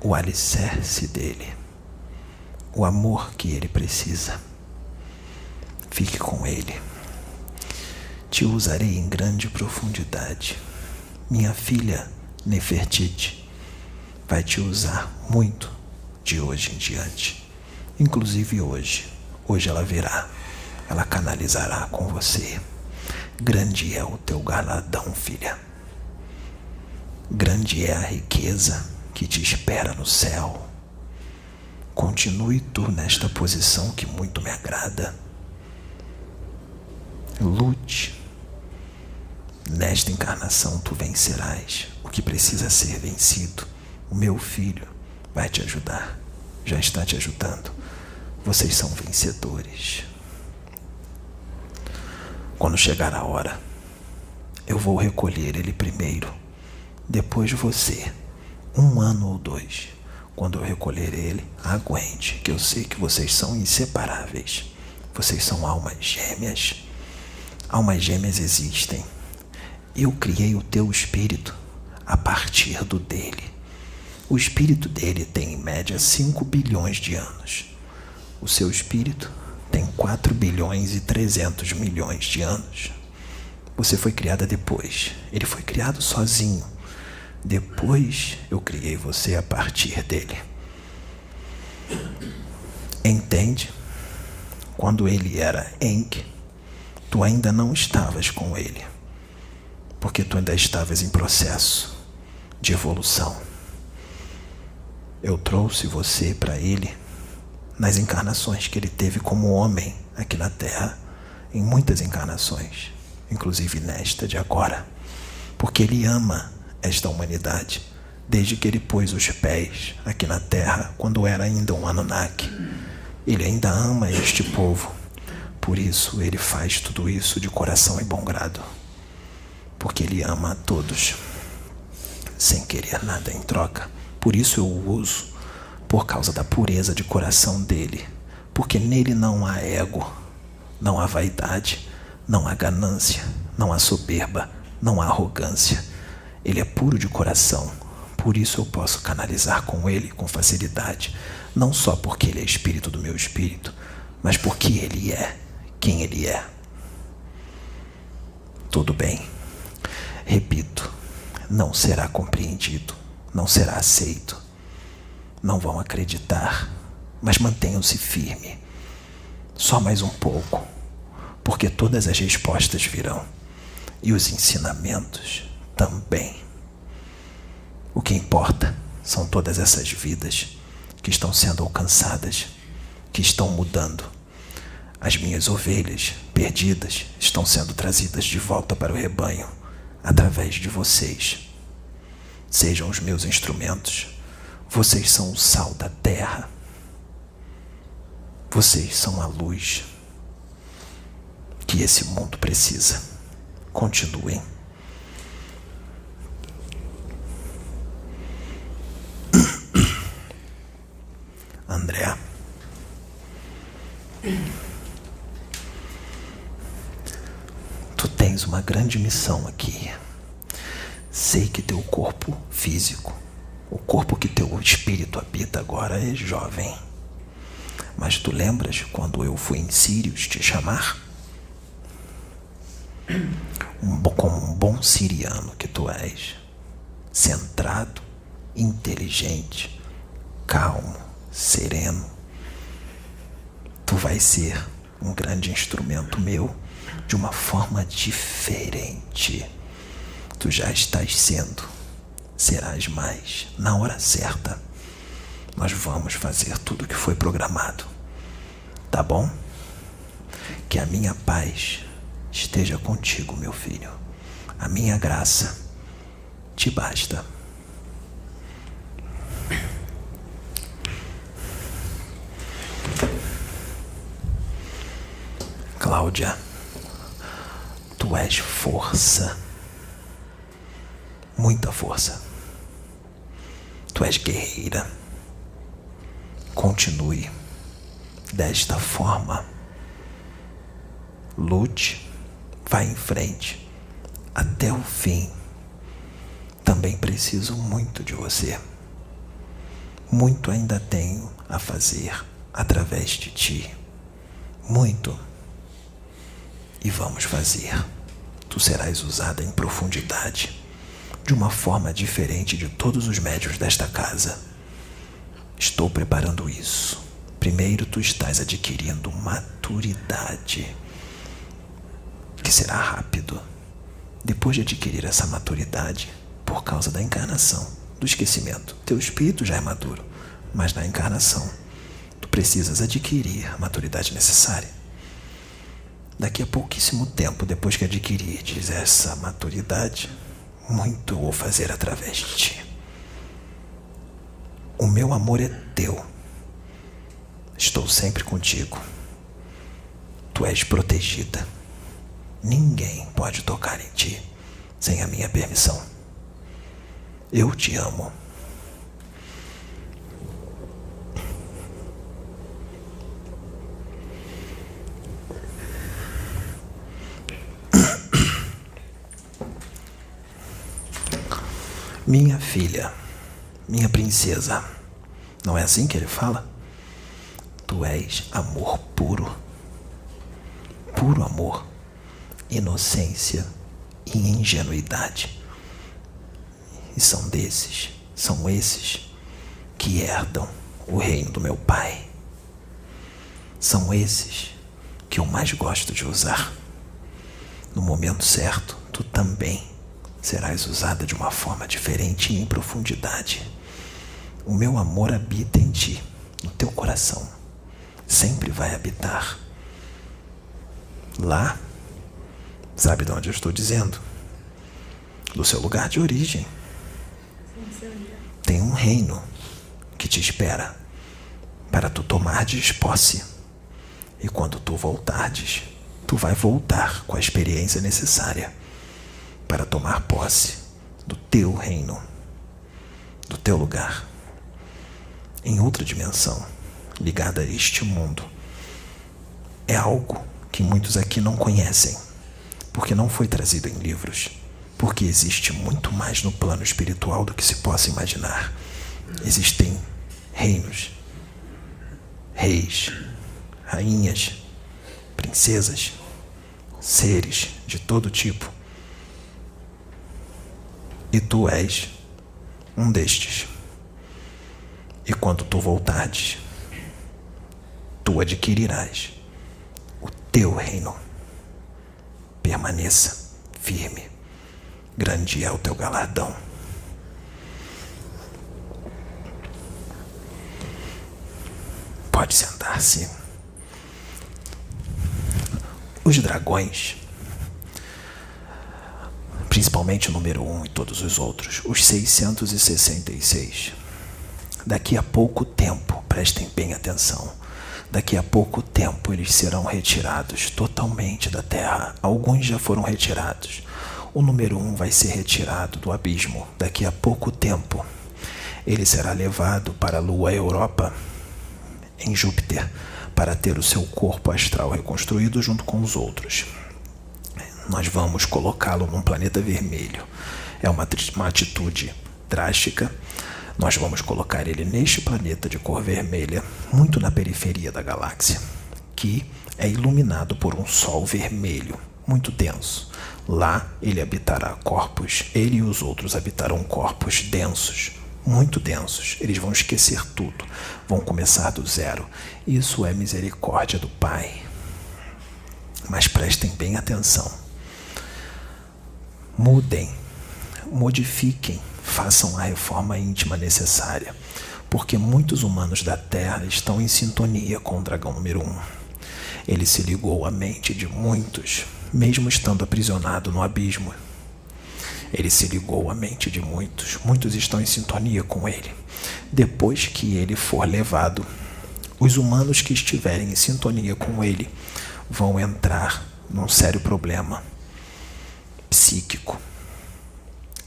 o alicerce dele, o amor que ele precisa. Fique com ele. Te usarei em grande profundidade. Minha filha Nefertiti vai te usar muito de hoje em diante. Inclusive hoje. Hoje ela virá. Ela canalizará com você. Grande é o teu galardão, filha. Grande é a riqueza que te espera no céu. Continue tu nesta posição que muito me agrada. Lute. Nesta encarnação tu vencerás o que precisa ser vencido. O meu filho vai te ajudar. Já está te ajudando. Vocês são vencedores. Quando chegar a hora, eu vou recolher ele primeiro. Depois você. 1 ano ou 2. Quando eu recolher ele, aguente, que eu sei que vocês são inseparáveis. Vocês são almas gêmeas. Almas gêmeas existem. Eu criei o teu espírito a partir do dele. O espírito dele tem em média 5 bilhões de anos. O seu espírito tem 4 bilhões e 300 milhões de anos. Você foi criada depois. Ele foi criado sozinho. Depois eu criei você a partir dele. Entende? Quando ele era Enki, tu ainda não estavas com ele. Porque tu ainda estavas em processo de evolução. Eu trouxe você para ele nas encarnações que ele teve como homem aqui na Terra, em muitas encarnações, inclusive nesta de agora, porque ele ama esta humanidade, desde que ele pôs os pés aqui na Terra, quando era ainda um Anunnaki. Ele ainda ama este povo, por isso ele faz tudo isso de coração e bom grado. Porque ele ama a todos, sem querer nada em troca. Por isso eu o uso, por causa da pureza de coração dele. Porque nele não há ego, não há vaidade, não há ganância, não há soberba, não há arrogância. Ele é puro de coração. Por isso eu posso canalizar com ele com facilidade. Não só porque ele é espírito do meu espírito, mas porque ele é quem ele é. Tudo bem. Repito, não será compreendido, não será aceito. Não vão acreditar, mas mantenham-se firme. Só mais um pouco, porque todas as respostas virão. E os ensinamentos também. O que importa são todas essas vidas que estão sendo alcançadas, que estão mudando. As minhas ovelhas perdidas estão sendo trazidas de volta para o rebanho. Através de vocês. Sejam os meus instrumentos. Vocês são o sal da terra. Vocês são a luz que esse mundo precisa. Continuem. André. Tu tens tens uma grande missão aqui. Sei que teu corpo físico, o corpo que teu espírito habita agora é jovem. Mas tu lembras quando eu fui em Sírios te chamar? Como um bom siriano que tu és, centrado, inteligente, calmo, sereno, tu vais ser um grande instrumento meu de uma forma diferente. Tu já estás sendo, serás mais. Na hora certa, nós vamos fazer tudo o que foi programado. Tá bom? Que a minha paz esteja contigo, meu filho. A minha graça te basta. Cláudia, tu és força. Muita força. Tu és guerreira. Continue desta forma. Lute, vá em frente até o fim. Também preciso muito de você. Muito ainda tenho a fazer através de ti. Muito. E vamos fazer. Tu serás usada em profundidade, de uma forma diferente de todos os médiuns desta casa. Estou preparando isso. Primeiro tu estás adquirindo maturidade, que será rápido. Depois de adquirir essa maturidade, por causa da encarnação, do esquecimento, teu espírito já é maduro, mas na encarnação, tu precisas adquirir a maturidade necessária. Daqui a pouquíssimo tempo, depois que adquirires essa maturidade, muito vou fazer através de ti. O meu amor é teu. Estou sempre contigo. Tu és protegida. Ninguém pode tocar em ti sem a minha permissão. Eu te amo. Minha filha, minha princesa, não é assim que ele fala? Tu és amor puro, puro amor, inocência e ingenuidade. E são esses que herdam o reino do meu Pai. São esses que eu mais gosto de usar. No momento certo, tu também serás usada de uma forma diferente e em profundidade. O meu amor habita em ti, no teu coração. Sempre vai habitar. Lá, sabe de onde eu estou dizendo? Do seu lugar de origem. Tem um reino que te espera para tu tomares posse. E quando tu voltares, tu vai voltar com a experiência necessária para tomar posse do teu reino, do teu lugar, em outra dimensão, ligada a este mundo. É algo que muitos aqui não conhecem, porque não foi trazido em livros, porque existe muito mais no plano espiritual do que se possa imaginar. Existem reinos, reis, rainhas, princesas, seres de todo tipo. E tu és um destes. E quando tu voltares, tu adquirirás o teu reino. Permaneça firme. Grande é o teu galardão. Pode sentar-se. Os dragões, principalmente o número 1 e todos os outros, os 666. Daqui a pouco tempo, prestem bem atenção, daqui a pouco tempo eles serão retirados totalmente da Terra. Alguns já foram retirados. O número 1 vai ser retirado do abismo. Daqui a pouco tempo, ele será levado para a Lua Europa, em Júpiter, para ter o seu corpo astral reconstruído junto com os outros. Nós vamos colocá-lo num planeta vermelho. É uma atitude drástica. Nós vamos colocar ele neste planeta de cor vermelha, muito na periferia da galáxia, que é iluminado por um sol vermelho, muito denso. Lá ele habitará corpos, ele e os outros habitarão corpos densos, muito densos. Eles vão esquecer tudo, vão começar do zero. Isso é misericórdia do Pai. Mas prestem bem atenção. Mudem, modifiquem, façam a reforma íntima necessária, porque muitos humanos da Terra estão em sintonia com o dragão número 1. Ele se ligou à mente de muitos, mesmo estando aprisionado no abismo. Ele se ligou à mente de muitos, muitos estão em sintonia com ele. Depois que ele for levado, os humanos que estiverem em sintonia com ele vão entrar num sério problema psíquico.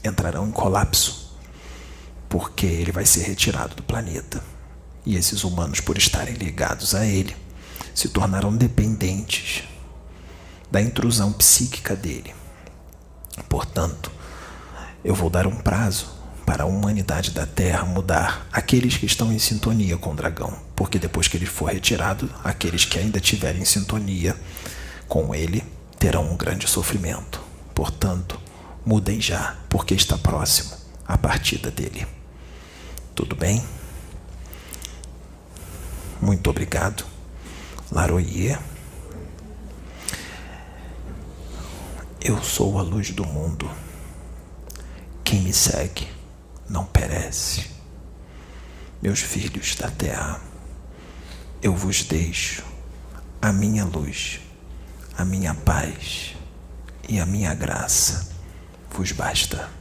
Entrarão em colapso, porque ele vai ser retirado do planeta. E esses humanos, por estarem ligados a ele, se tornarão dependentes da intrusão psíquica dele. Portanto, eu vou dar um prazo para a humanidade da Terra mudar aqueles que estão em sintonia com o dragão, porque depois que ele for retirado, aqueles que ainda tiverem sintonia com ele terão um grande sofrimento. Portanto, mudem já, porque está próximo a partida dele. Tudo bem? Muito obrigado, Laroyer. Eu sou a luz do mundo. Quem me segue não perece. Meus filhos da terra, eu vos deixo a minha luz, a minha paz e a minha graça. Vos basta.